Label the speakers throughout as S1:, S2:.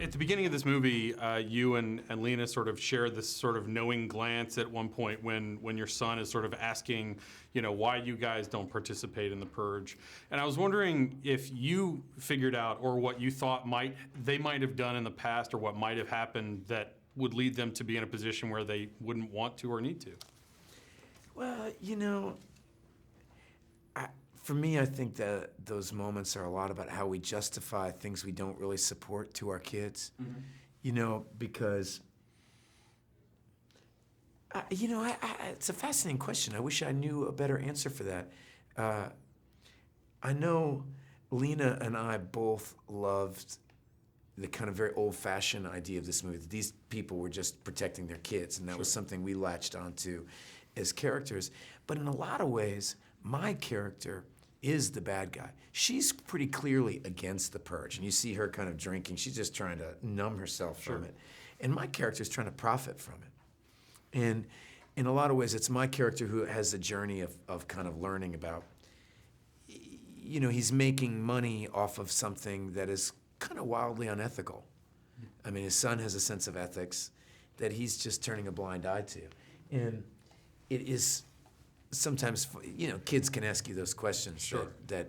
S1: At the beginning of this movie, you and Lena sort of share this sort of knowing glance at one point when your son is sort of asking, why you guys don't participate in the Purge. And I was wondering if you figured out, or what you thought they might have done in the past, or what might have happened that would lead them to be in a position where they wouldn't want to or need to.
S2: Well, for me, I think that those moments are a lot about how we justify things we don't really support to our kids. Mm-hmm. Because, it's a fascinating question. I wish I knew a better answer for that. I know Lena and I both loved the kind of very old-fashioned idea of this movie, that these people were just protecting their kids, and that was something we latched onto as characters. But in a lot of ways, my character is the bad guy. She's pretty clearly against the Purge, and you see her kind of drinking. She's just trying to numb herself from it. And my character is trying to profit from it. And in a lot of ways, it's my character who has the journey of kind of learning about, he's making money off of something that is kind of wildly unethical. I mean, his son has a sense of ethics that he's just turning a blind eye to. And it is sometimes, kids can ask you those questions that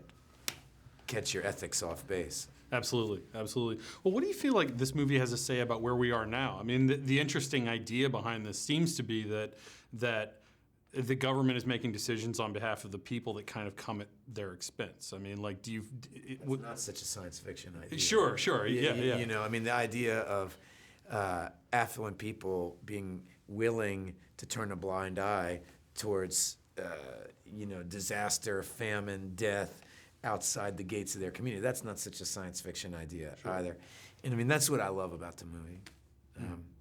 S2: catch your ethics off base.
S1: Absolutely, absolutely. Well, what do you feel like this movie has to say about where we are now? I mean, the interesting idea behind this seems to be that the government is making decisions on behalf of the people that kind of come at their expense. I mean, like,
S2: It's not such a science fiction idea.
S1: Sure, yeah.
S2: The idea of affluent people being willing to turn a blind eye towards, disaster, famine, death outside the gates of their community. That's not such a science fiction idea either. And that's what I love about the movie.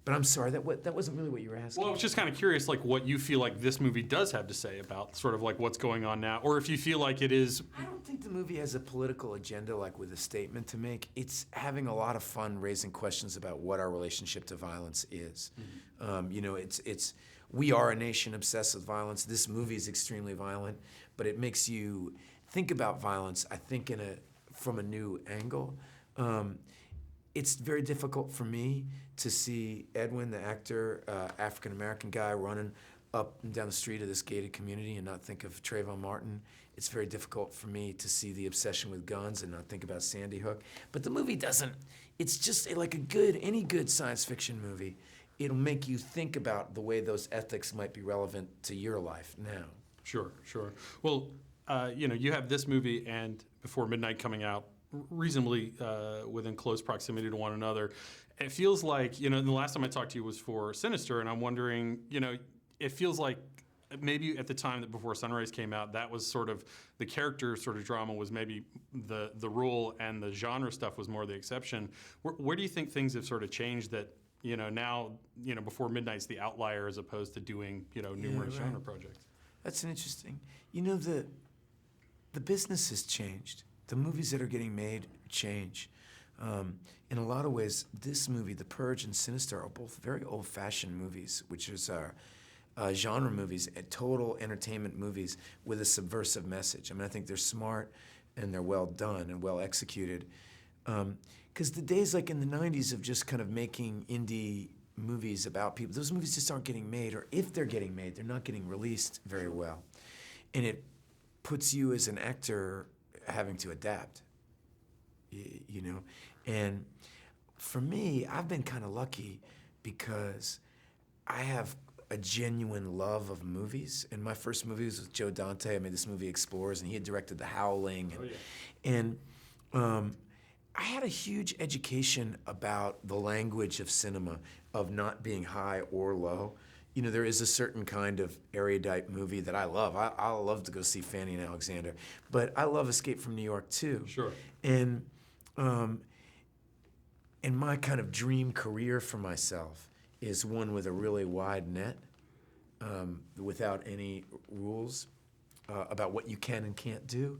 S2: But I'm sorry, that wasn't really what you were asking.
S1: Well, I was just kind of curious, like, what you feel like this movie does have to say about sort of like what's going on now, or if you feel like it is.
S2: I don't think the movie has a political agenda, like with a statement to make. It's having a lot of fun raising questions about what our relationship to violence is. Mm-hmm. We are a nation obsessed with violence. This movie is extremely violent, but it makes you think about violence, I think, from a new angle. It's very difficult for me to see Edwin, the actor, African-American guy, running up and down the street of this gated community and not think of Trayvon Martin. It's very difficult for me to see the obsession with guns and not think about Sandy Hook. But the movie doesn't. It's just like any good science fiction movie. It'll make you think about the way those ethics might be relevant to your life now.
S1: Sure. Well, you have this movie and Before Midnight coming out reasonably within close proximity to one another. It feels like, the last time I talked to you was for Sinister, and I'm wondering, it feels like maybe at the time that Before Sunrise came out, that was sort of, the character sort of drama was maybe the rule, and the genre stuff was more the exception. Where do you think things have sort of changed that, now, Before Midnight's the outlier as opposed to doing, numerous genre projects?
S2: That's interesting. The business has changed. The movies that are getting made change. In a lot of ways, this movie, The Purge and Sinister, are both very old-fashioned movies, which is genre movies, total entertainment movies with a subversive message. I think they're smart and they're well done and well executed. Because the days like in the 90s of just kind of making indie movies about people, those movies just aren't getting made, or if they're getting made, they're not getting released very well. And it puts you as an actor having to adapt, And for me, I've been kind of lucky because I have a genuine love of movies. And my first movie was with Joe Dante. I made this movie Explorers, and he had directed The Howling. And I had a huge education about the language of cinema, of not being high or low. There is a certain kind of erudite movie that I love. I love to go see Fanny and Alexander, but I love Escape from New York too.
S1: Sure.
S2: And my kind of dream career for myself is one with a really wide net, without any rules about what you can and can't do.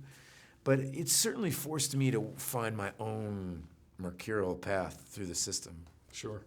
S2: But it's certainly forced me to find my own mercurial path through the system.
S1: Sure.